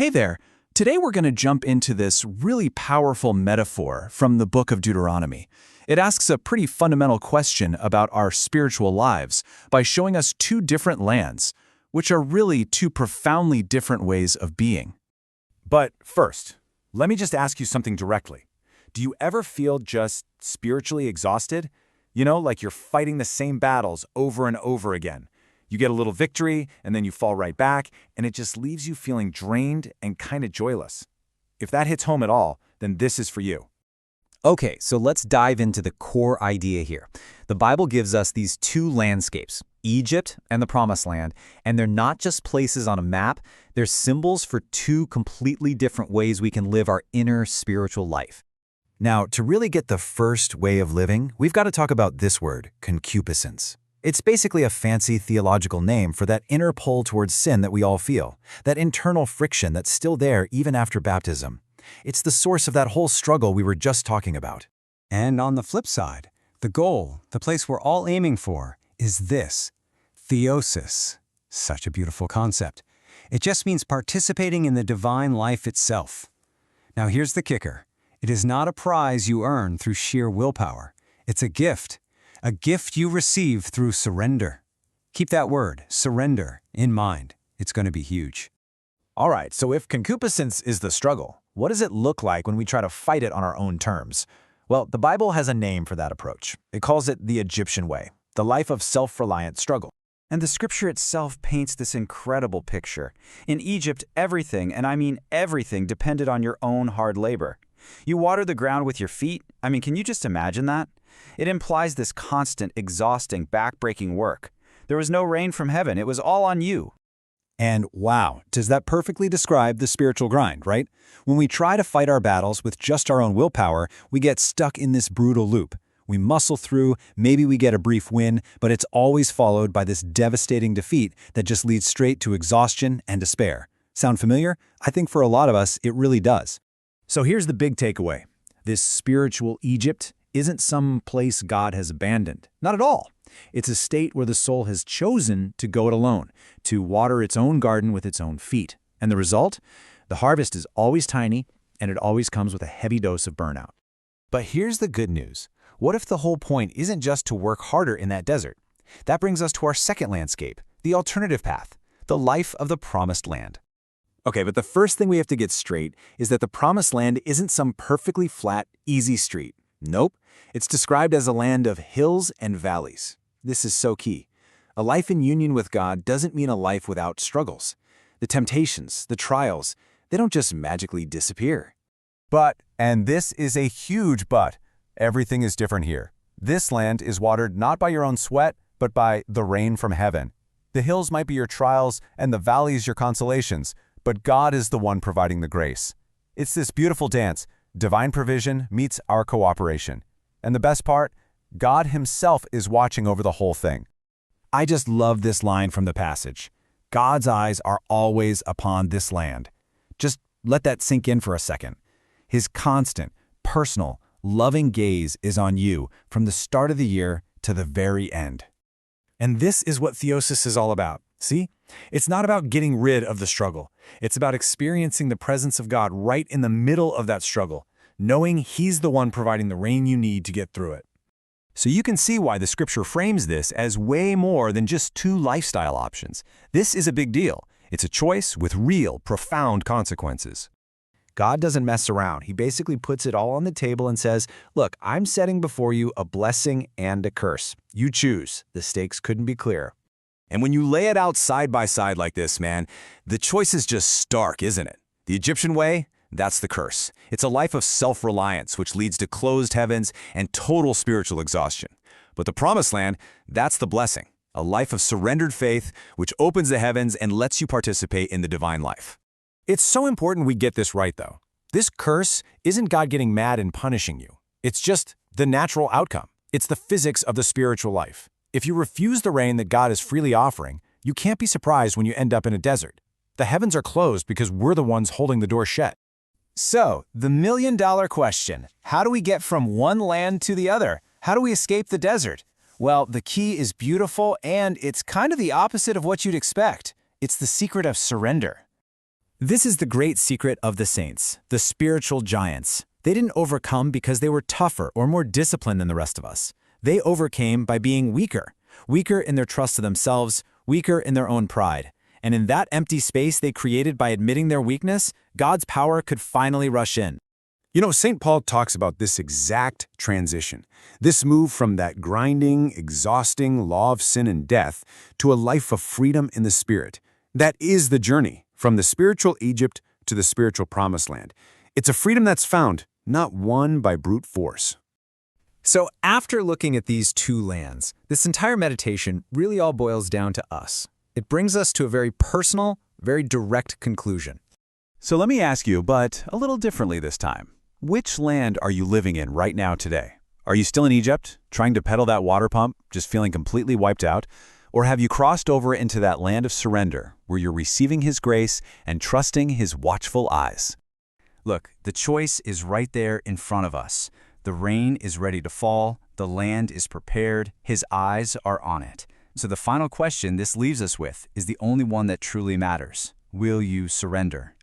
Hey there! Today we're going to jump into this really powerful metaphor from the book of Deuteronomy. It asks a pretty fundamental question about our spiritual lives by showing us two different lands, which are really two profoundly different ways of being. But first, let me just ask you something directly. Do you ever feel just spiritually exhausted? You know, like you're fighting the same battles over and over again. You get a little victory, and then you fall right back, and it just leaves you feeling drained and kind of joyless. If that hits home at all, then this is for you. Okay, so let's dive into the core idea here. The Bible gives us these two landscapes, Egypt and the Promised Land, and they're not just places on a map, they're symbols for two completely different ways we can live our inner spiritual life. Now, to really get the first way of living, we've got to talk about this word, concupiscence. It's basically a fancy theological name for that inner pull towards sin that we all feel, that internal friction that's still there even after baptism. It's the source of that whole struggle we were just talking about. And on the flip side, the goal, the place we're all aiming for, is this, Theosis. Such a beautiful concept. It just means participating in the divine life itself. Now here's the kicker. It is not a prize you earn through sheer willpower. It's a gift you receive through surrender. Keep that word, surrender, in mind. It's going to be huge. All right, so if concupiscence is the struggle, what does it look like when we try to fight it on our own terms? Well, the Bible has a name for that approach. It calls it the Egyptian way, the life of self-reliant struggle. And the scripture itself paints this incredible picture. In Egypt, everything, and I mean everything, depended on your own hard labor. You water the ground with your feet. Can you just imagine that? It implies this constant, exhausting, back-breaking work. There was no rain from heaven. It was all on you. And wow, does that perfectly describe the spiritual grind, right? When we try to fight our battles with just our own willpower, we get stuck in this brutal loop. We muscle through, maybe we get a brief win, but it's always followed by this devastating defeat that just leads straight to exhaustion and despair. Sound familiar? I think for a lot of us, it really does. So here's the big takeaway. This spiritual Egypt isn't some place God has abandoned. Not at all. It's a state where the soul has chosen to go it alone, to water its own garden with its own feet. And the result? The harvest is always tiny, and it always comes with a heavy dose of burnout. But here's the good news. What if the whole point isn't just to work harder in that desert? That brings us to our second landscape, the alternative path, the life of the Promised Land. Okay, but the first thing we have to get straight is that the Promised Land isn't some perfectly flat, easy street. Nope. It's described as a land of hills and valleys. This is so key. A life in union with God doesn't mean a life without struggles. The temptations, the trials, they don't just magically disappear. But, and this is a huge but, everything is different here. This land is watered not by your own sweat, but by the rain from heaven. The hills might be your trials and the valleys your consolations, but God is the one providing the grace. It's this beautiful dance, divine provision meets our cooperation. And the best part, God himself is watching over the whole thing. I just love this line from the passage. God's eyes are always upon this land. Just let that sink in for a second. His constant, personal, loving gaze is on you from the start of the year to the very end. And this is what Theosis is all about. See? It's not about getting rid of the struggle. It's about experiencing the presence of God right in the middle of that struggle, knowing He's the one providing the rain you need to get through it. So you can see why the scripture frames this as way more than just two lifestyle options. This is a big deal. It's a choice with real, profound consequences. God doesn't mess around. He basically puts it all on the table and says, look, I'm setting before you a blessing and a curse. You choose. The stakes couldn't be clearer. And when you lay it out side by side like this, man, the choice is just stark, isn't it? The Egyptian way, that's the curse. It's a life of self-reliance, which leads to closed heavens and total spiritual exhaustion. But the Promised Land, that's the blessing. A life of surrendered faith, which opens the heavens and lets you participate in the divine life. It's so important we get this right, though. This curse isn't God getting mad and punishing you. It's just the natural outcome. It's the physics of the spiritual life. If you refuse the rain that God is freely offering, you can't be surprised when you end up in a desert. The heavens are closed because we're the ones holding the door shut. So, the million-dollar question, how do we get from one land to the other? How do we escape the desert? Well, the key is beautiful, and it's kind of the opposite of what you'd expect. It's the secret of surrender. This is the great secret of the saints, the spiritual giants. They didn't overcome because they were tougher or more disciplined than the rest of us. They overcame by being weaker in their trust of themselves, weaker in their own pride. And in that empty space they created by admitting their weakness, God's power could finally rush in. You know, St. Paul talks about this exact transition, this move from that grinding, exhausting law of sin and death to a life of freedom in the Spirit. That is the journey, from the spiritual Egypt to the spiritual Promised Land. It's a freedom that's found, not won by brute force. So after looking at these two lands, this entire meditation really all boils down to us. It brings us to a very personal, very direct conclusion. So let me ask you, but a little differently this time. Which land are you living in right now today? Are you still in Egypt, trying to pedal that water pump, just feeling completely wiped out? Or have you crossed over into that land of surrender, where you're receiving His grace and trusting His watchful eyes? Look, the choice is right there in front of us. The rain is ready to fall, the land is prepared, His eyes are on it. So the final question this leaves us with is the only one that truly matters. Will you surrender?